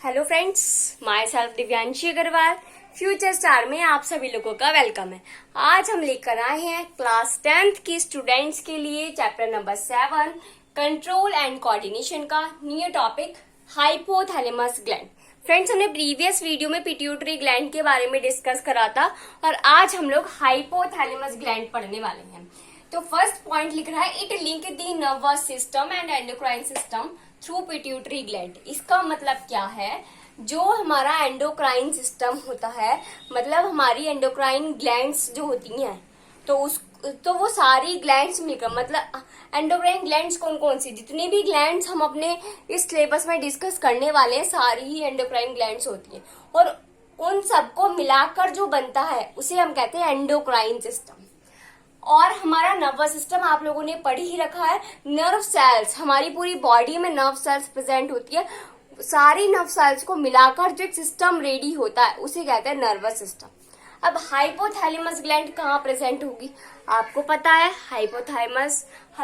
Hello friends, myself Divyanshi Agrawal future star में आप सभी लोगों का वेलकम है। आज हम लेकर आए हैं क्लास 10th की स्टूडेंट्स के लिए chapter number 7 control and coordination का new topic hypothalamus gland. Friends, हमने प्रीवियस वीडियो में पिट्यूटरी ग्लैंड के बारे में डिस्कस करा था और आज हम लोग हाइपोथैलेमस ग्लैंड पढ़ने वाले हैं। तो फर्स्ट पॉइंट लिख रहा है, it link the nervous system and endocrine system through pituitary gland. इसका मतलब क्या है, जो हमारा एंडोक्राइन सिस्टम होता है, मतलब हमारी एंडोक्राइन ग्लैंड्स जो होती हैं, तो वो सारी ग्लैंड्स मिलकर, मतलब एंडोक्राइन ग्लैंड्स कौन कौन सी, जितनी भी ग्लैंड्स हम अपने इस सिलेबस में डिस्कस करने वाले हैं, सारी ही एंडोक्राइन ग्लैंड्स होती हैं और उन सबको मिलाकर जो बनता है उसे हम कहते हैं एंडोक्राइन सिस्टम। और हमारा नर्वस सिस्टम आप लोगों ने पढ़ ही रखा है। नर्व सेल्स, हमारी पूरी बॉडी में नर्व सेल्स प्रेजेंट होती है, सारी नर्व सेल्स को मिलाकर जो एक सिस्टम रेडी होता है उसे कहते हैं नर्वस सिस्टम। अब हाइपोथैलेमस ग्लैंड कहाँ प्रेजेंट होगी, आपको पता है।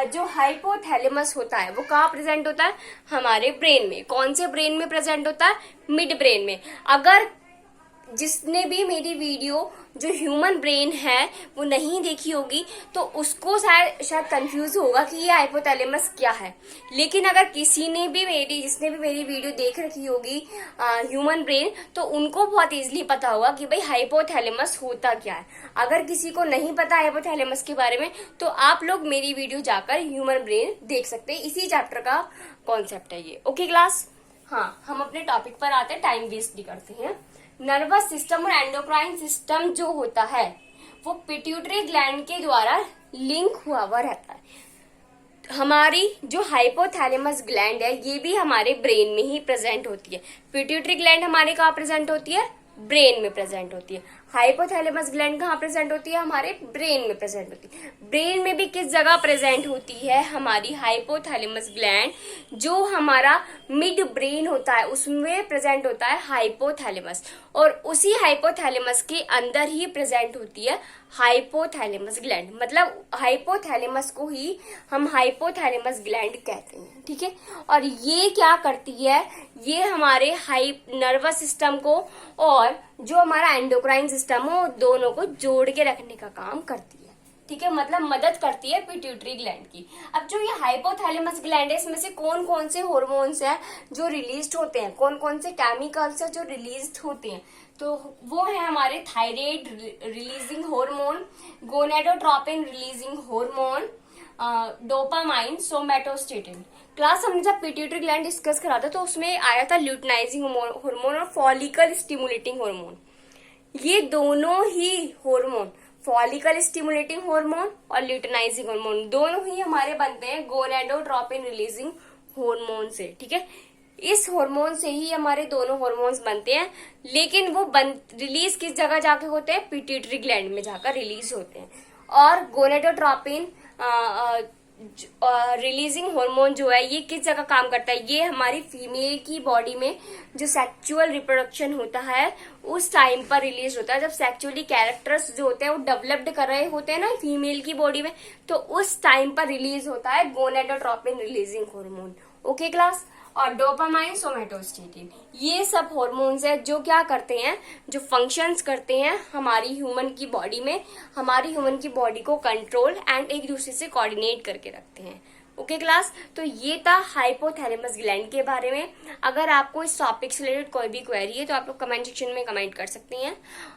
जो हाइपोथैलेमस होता है वो कहाँ प्रेजेंट होता है, हमारे ब्रेन में। कौन से ब्रेन में प्रेजेंट होता है, मिड ब्रेन में। अगर जिसने भी मेरी वीडियो जो ह्यूमन ब्रेन है वो नहीं देखी होगी तो उसको शायद कंफ्यूज होगा कि ये हाइपोथैलेमस क्या है। लेकिन अगर जिसने भी मेरी वीडियो देख रखी होगी ह्यूमन ब्रेन, तो उनको बहुत इजीली पता होगा कि भाई हाइपोथैलेमस होता क्या है। अगर किसी को नहीं पता हाइपोथैलेमस के बारे में तो आप लोग मेरी वीडियो जाकर ह्यूमन ब्रेन देख सकते हैं। इसी चैप्टर का कॉन्सेप्ट है ये। ओके क्लास, हाँ, हम अपने टॉपिक पर आते हैं, टाइम वेस्ट नहीं करते हैं। नर्वस सिस्टम और एंडोक्राइन सिस्टम जो होता है वो पिट्यूटरी ग्लैंड के द्वारा लिंक हुआ रहता है। हमारी जो हाइपोथैलेमस ग्लैंड है ये भी हमारे ब्रेन में ही प्रेजेंट होती है। पिट्यूटरी ग्लैंड हमारे कहाँ प्रेजेंट होती है, ब्रेन में प्रेजेंट होती है। हाइपोथैलेमस ग्लैंड कहाँ प्रेजेंट होती है, हमारे ब्रेन में प्रेजेंट होती है। ब्रेन में भी किस जगह प्रेजेंट होती है हमारी हाइपोथैलेमस ग्लैंड, जो हमारा मिड ब्रेन होता है उसमें प्रेजेंट होता है हाइपोथैलेमस, और उसी हाइपोथैलेमस के अंदर ही प्रेजेंट होती है हाइपोथैलेमस ग्लैंड। मतलब हाइपोथैलेमस को ही हम हाइपोथैलेमस ग्लैंड कहते हैं, ठीक है। और ये क्या करती है, ये हमारे नर्वस सिस्टम को और जो हमारा एंडोक्राइन सिस्टम हो दोनों को जोड़ के रखने का काम करती है, ठीक है। मतलब मदद करती है पिट्यूटरी ग्लैंड की। अब जो ये हाइपोथैलेमस ग्लैंड है, इसमें से कौन कौन से हॉर्मोन्स हैं जो रिलीज होते हैं, कौन कौन से केमिकल्स हैं जो रिलीज होते हैं, तो वो है हमारे thyroid releasing hormone, gonadotropin releasing hormone, dopamine, somatostatin. Class हमने जब पिट्यूटरी ग्लैंड डिस्कस करा था तो उसमें आया था ल्यूटिनाइजिंग हार्मोन और फॉलिकल स्टिमुलेटिंग हार्मोन। ये दोनों ही हार्मोन, फॉलिकल स्टिमुलेटिंग हार्मोन और ल्यूटिनाइजिंग हार्मोन, दोनों ही हमारे बनते हैं गोनेडोट्रोपिन रिलीजिंग हार्मोन से, ठीक है। इस हार्मोन से ही हमारे दोनों हार्मोन्स बनते हैं, लेकिन वो रिलीज किस जगह जाके होते हैं, पिट्यूटरी ग्लैंड में जाकर रिलीज होते हैं। और गोनेडोट्रोपिन रिलीजिंग हार्मोन जो है ये किस जगह काम करता है, ये हमारी फीमेल की बॉडी में जो सेक्सुअल रिप्रोडक्शन होता है उस टाइम पर रिलीज होता है। जब सेक्सुअली कैरेक्टर्स जो होते हैं वो डेवलप्ड कर रहे होते हैं ना फीमेल की बॉडी में, तो उस टाइम पर रिलीज होता है gonadotropin releasing hormone. Okay class. और डोपामाइन, सोमैटोस्टेटिन, ये सब हार्मोन्स है जो क्या करते हैं, जो फंक्शंस करते हैं हमारी ह्यूमन की बॉडी में, हमारी ह्यूमन की बॉडी को कंट्रोल एंड एक दूसरे से कोऑर्डिनेट करके रखते हैं। ओके क्लास, तो ये था हाइपोथैलेमस ग्लैंड के बारे में। अगर आपको इस टॉपिक से रिलेटेड कोई भी क्वेरी है तो आप लोग कमेंट सेक्शन में कमेंट कर सकते हैं।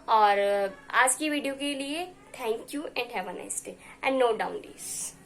और आज की वीडियो के लिए thank you and have a nice day and note down this.